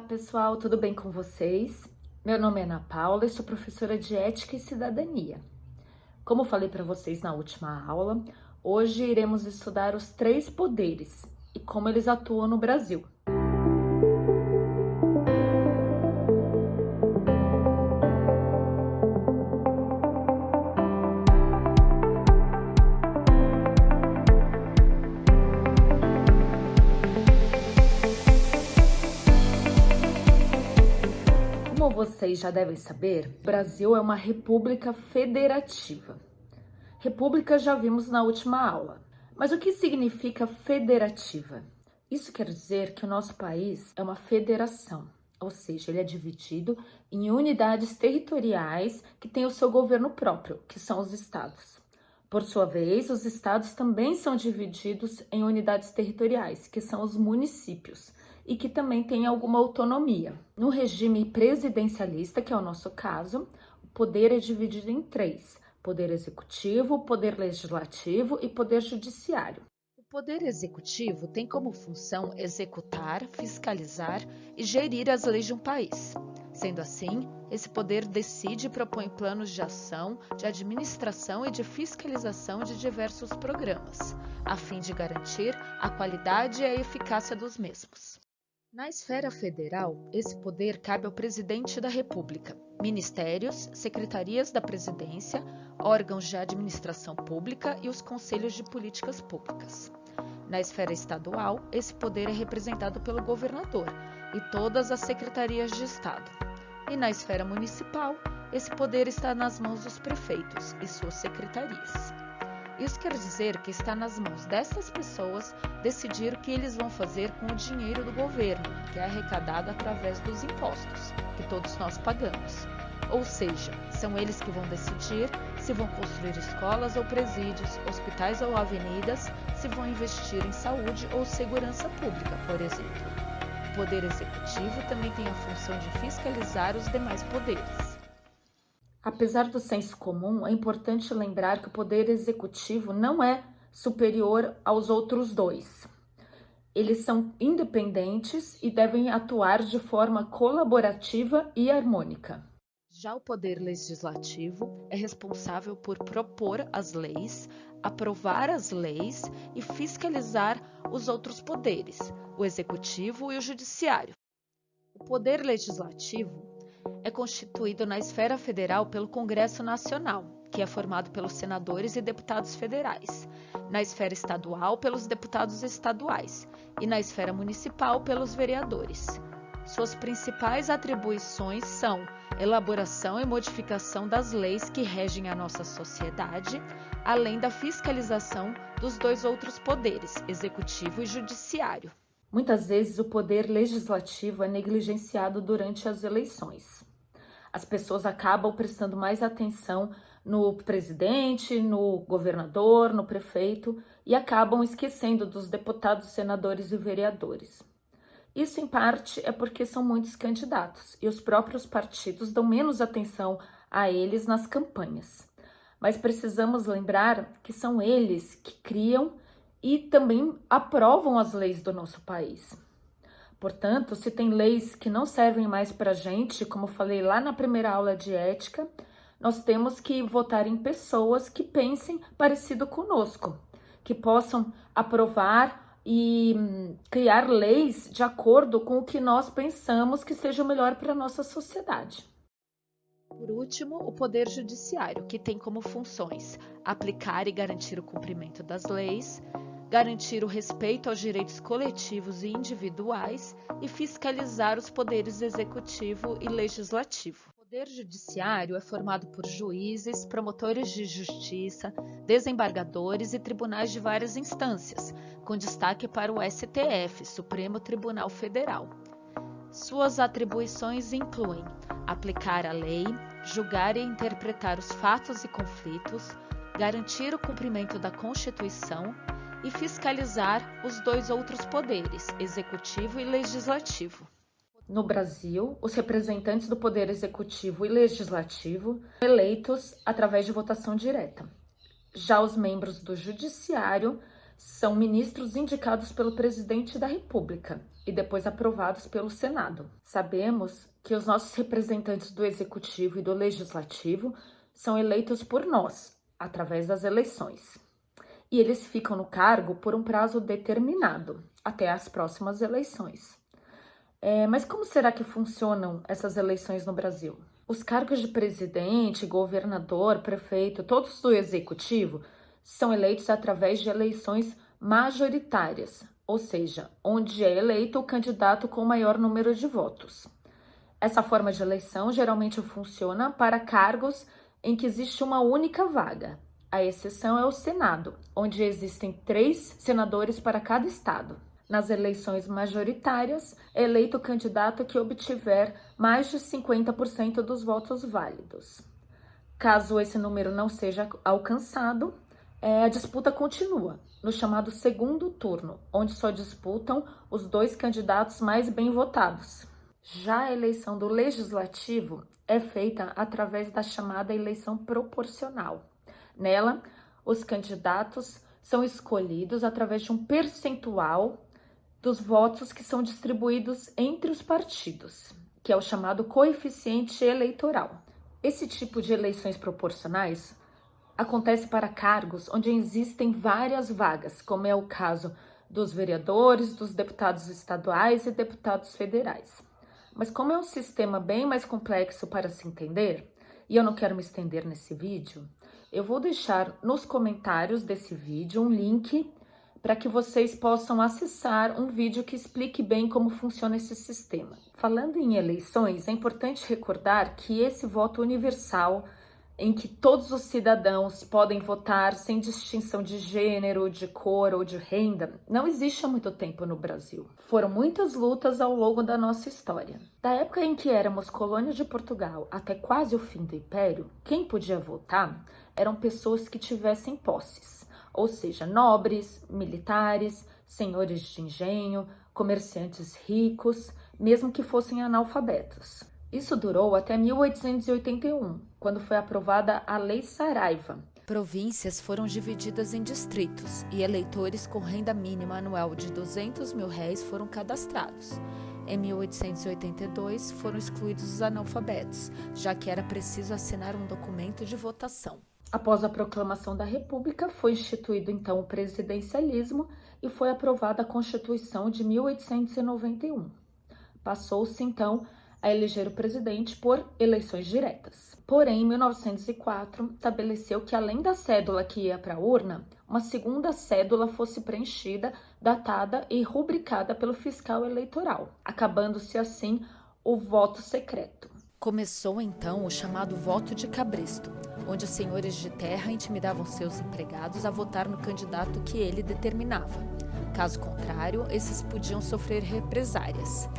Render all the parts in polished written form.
pessoal, tudo bem com vocês? Meu nome é Ana Paula e sou professora de Ética e Cidadania. Como falei para vocês na última aula, hoje iremos estudar os três poderes e como eles atuam no Brasil. Como vocês já devem saber, o Brasil é uma república federativa. República já vimos na última aula. Mas o que significa federativa? Isso quer dizer que o nosso país é uma federação, ou seja, ele é dividido em unidades territoriais que têm o seu governo próprio, que são os estados. Por sua vez, os estados também são divididos em unidades territoriais, que são os municípios, e que também têm alguma autonomia. No regime presidencialista, que é o nosso caso, o poder é dividido em três: poder executivo, poder legislativo e poder judiciário. O poder executivo tem como função executar, fiscalizar e gerir as leis de um país. Sendo assim, esse poder decide e propõe planos de ação, de administração e de fiscalização de diversos programas, a fim de garantir a qualidade e a eficácia dos mesmos. Na esfera federal, esse poder cabe ao presidente da República, ministérios, secretarias da presidência, órgãos de administração pública e os conselhos de políticas públicas. Na esfera estadual, esse poder é representado pelo governador e todas as secretarias de Estado. E na esfera municipal, esse poder está nas mãos dos prefeitos e suas secretarias. Isso quer dizer que está nas mãos dessas pessoas decidir o que eles vão fazer com o dinheiro do governo, que é arrecadado através dos impostos, que todos nós pagamos. Ou seja, são eles que vão decidir se vão construir escolas ou presídios, hospitais ou avenidas, se vão investir em saúde ou segurança pública, por exemplo. O Poder Executivo também tem a função de fiscalizar os demais poderes. Apesar do senso comum, é importante lembrar que o poder executivo não é superior aos outros dois. Eles são independentes e devem atuar de forma colaborativa e harmônica. Já o Poder Legislativo é responsável por propor as leis, aprovar as leis e fiscalizar os outros poderes, o Executivo e o Judiciário. O Poder Legislativo é constituído na esfera federal pelo Congresso Nacional, que é formado pelos senadores e deputados federais, na esfera estadual pelos deputados estaduais e na esfera municipal pelos vereadores. Suas principais atribuições são elaboração e modificação das leis que regem a nossa sociedade, além da fiscalização dos dois outros poderes, executivo e judiciário. Muitas vezes o poder legislativo é negligenciado durante as eleições. As pessoas acabam prestando mais atenção no presidente, no governador, no prefeito e acabam esquecendo dos deputados, senadores e vereadores. Isso, em parte, é porque são muitos candidatos e os próprios partidos dão menos atenção a eles nas campanhas. Mas precisamos lembrar que são eles que criam e também aprovam as leis do nosso país. Portanto, se tem leis que não servem mais para a gente, como falei lá na primeira aula de ética, nós temos que votar em pessoas que pensem parecido conosco, que possam aprovar e criar leis de acordo com o que nós pensamos que seja o melhor para a nossa sociedade. Por último, o Poder Judiciário, que tem como funções aplicar e garantir o cumprimento das leis, garantir o respeito aos direitos coletivos e individuais e fiscalizar os poderes executivo e legislativo. O Poder Judiciário é formado por juízes, promotores de justiça, desembargadores e tribunais de várias instâncias, com destaque para o STF, Supremo Tribunal Federal. Suas atribuições incluem aplicar a lei, julgar e interpretar os fatos e conflitos, garantir o cumprimento da Constituição e fiscalizar os dois outros poderes, executivo e legislativo. No Brasil, os representantes do Poder Executivo e Legislativo são eleitos através de votação direta. Já os membros do Judiciário são ministros indicados pelo presidente da República e depois aprovados pelo Senado. Sabemos que os nossos representantes do Executivo e do Legislativo são eleitos por nós, através das eleições. E eles ficam no cargo por um prazo determinado, até as próximas eleições. Mas como será que funcionam essas eleições no Brasil? Os cargos de presidente, governador, prefeito, todos do Executivo, são eleitos através de eleições majoritárias, ou seja, onde é eleito o candidato com o maior número de votos. Essa forma de eleição geralmente funciona para cargos em que existe uma única vaga. A exceção é o Senado, onde existem 3 senadores para cada estado. Nas eleições majoritárias, é eleito o candidato que obtiver mais de 50% dos votos válidos. Caso esse número não seja alcançado, a disputa continua, no chamado segundo turno, onde só disputam os 2 candidatos mais bem votados. Já a eleição do Legislativo é feita através da chamada eleição proporcional. Nela, os candidatos são escolhidos através de um percentual dos votos que são distribuídos entre os partidos, que é o chamado coeficiente eleitoral. Esse tipo de eleições proporcionais acontece para cargos onde existem várias vagas, como é o caso dos vereadores, dos deputados estaduais e deputados federais. Mas como é um sistema bem mais complexo para se entender, e eu não quero me estender nesse vídeo, eu vou deixar nos comentários desse vídeo um link para que vocês possam acessar um vídeo que explique bem como funciona esse sistema. Falando em eleições, é importante recordar que esse voto universal, em que todos os cidadãos podem votar sem distinção de gênero, de cor ou de renda, não existe há muito tempo no Brasil. Foram muitas lutas ao longo da nossa história. Da época em que éramos colônia de Portugal até quase o fim do Império, quem podia votar eram pessoas que tivessem posses, ou seja, nobres, militares, senhores de engenho, comerciantes ricos, mesmo que fossem analfabetos. Isso durou até 1881, quando foi aprovada a Lei Saraiva. Províncias foram divididas em distritos e eleitores com renda mínima anual de R$200 mil foram cadastrados. Em 1882, foram excluídos os analfabetos, já que era preciso assinar um documento de votação. Após a proclamação da República, foi instituído então o presidencialismo e foi aprovada a Constituição de 1891. Passou-se então a eleger o presidente por eleições diretas. Porém, em 1904, estabeleceu que além da cédula que ia para a urna, uma segunda cédula fosse preenchida, datada e rubricada pelo fiscal eleitoral, acabando-se assim o voto secreto. Começou então o chamado voto de cabresto, onde os senhores de terra intimidavam seus empregados a votar no candidato que ele determinava. Caso contrário, esses podiam sofrer represárias.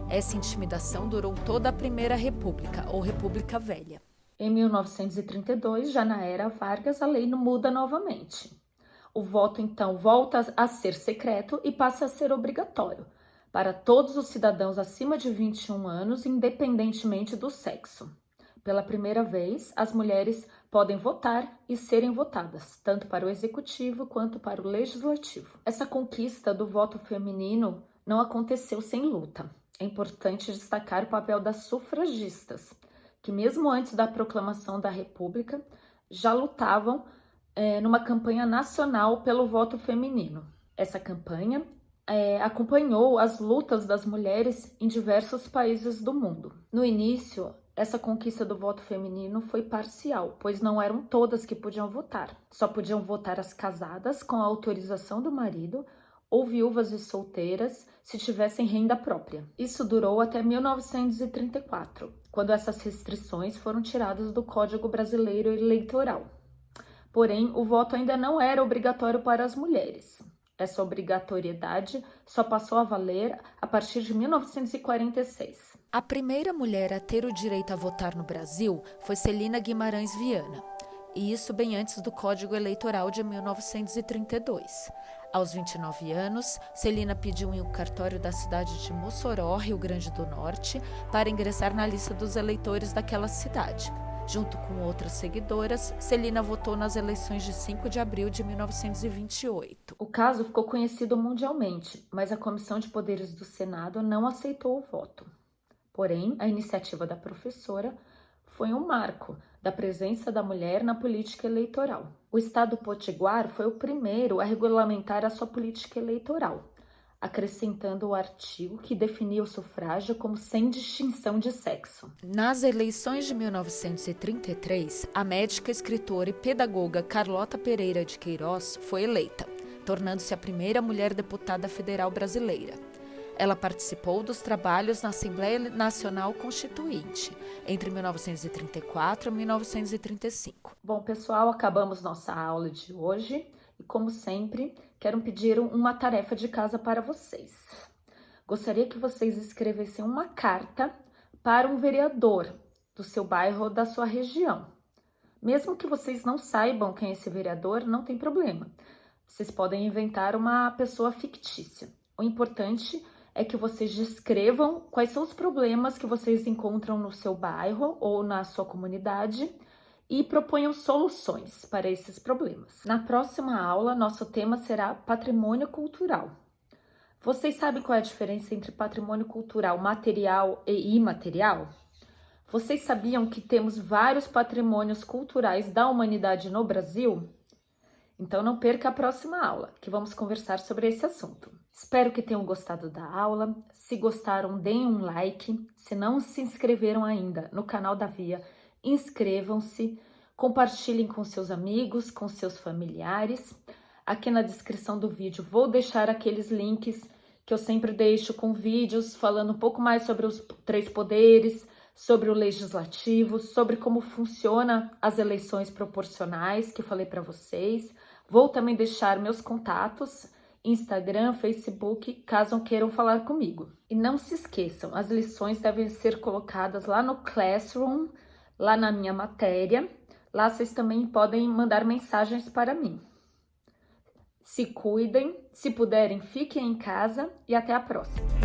Essa intimidação durou toda a Primeira República, ou República Velha. Em 1932, já na era Vargas, a lei muda novamente. O voto, então, volta a ser secreto e passa a ser obrigatório para todos os cidadãos acima de 21 anos, independentemente do sexo. Pela primeira vez, as mulheres podem votar e serem votadas, tanto para o Executivo quanto para o Legislativo. Essa conquista do voto feminino não aconteceu sem luta. É importante destacar o papel das sufragistas, que mesmo antes da proclamação da República, já lutavam numa campanha nacional pelo voto feminino. Essa campanha acompanhou as lutas das mulheres em diversos países do mundo. No início, essa conquista do voto feminino foi parcial, pois não eram todas que podiam votar. Só podiam votar as casadas com a autorização do marido ou viúvas e solteiras se tivessem renda própria. Isso durou até 1934, quando essas restrições foram tiradas do Código Brasileiro Eleitoral. Porém, o voto ainda não era obrigatório para as mulheres. Essa obrigatoriedade só passou a valer a partir de 1946. A primeira mulher a ter o direito a votar no Brasil foi Celina Guimarães Viana, e isso bem antes do Código Eleitoral de 1932. Aos 29 anos, Celina pediu em um cartório da cidade de Mossoró, Rio Grande do Norte, para ingressar na lista dos eleitores daquela cidade. Junto com outras seguidoras, Celina votou nas eleições de 5 de abril de 1928. O caso ficou conhecido mundialmente, mas a Comissão de Poderes do Senado não aceitou o voto. Porém, a iniciativa da professora foi um marco da presença da mulher na política eleitoral. O Estado Potiguar foi o primeiro a regulamentar a sua política eleitoral, acrescentando o artigo que definia o sufrágio como sem distinção de sexo. Nas eleições de 1933, a médica, escritora e pedagoga Carlota Pereira de Queiroz foi eleita, tornando-se a primeira mulher deputada federal brasileira. Ela participou dos trabalhos na Assembleia Nacional Constituinte entre 1934 e 1935. Bom, pessoal, acabamos nossa aula de hoje e, como sempre, quero pedir uma tarefa de casa para vocês. Gostaria que vocês escrevessem uma carta para um vereador do seu bairro ou da sua região. Mesmo que vocês não saibam quem é esse vereador, não tem problema. Vocês podem inventar uma pessoa fictícia. O importante é que vocês descrevam quais são os problemas que vocês encontram no seu bairro ou na sua comunidade e proponham soluções para esses problemas. Na próxima aula, nosso tema será patrimônio cultural. Vocês sabem qual é a diferença entre patrimônio cultural material e imaterial? Vocês sabiam que temos vários patrimônios culturais da humanidade no Brasil? Então não perca a próxima aula, que vamos conversar sobre esse assunto. Espero que tenham gostado da aula. Se gostaram, deem um like. Se não se inscreveram ainda no canal da Via, inscrevam-se, compartilhem com seus amigos, com seus familiares. Aqui na descrição do vídeo vou deixar aqueles links que eu sempre deixo com vídeos falando um pouco mais sobre os 3 poderes, sobre o legislativo, sobre como funciona as eleições proporcionais que falei para vocês. Vou também deixar meus contatos, Instagram, Facebook, caso queiram falar comigo. E não se esqueçam, as lições devem ser colocadas lá no Classroom, lá na minha matéria. Lá vocês também podem mandar mensagens para mim. Se cuidem, se puderem, fiquem em casa e até a próxima.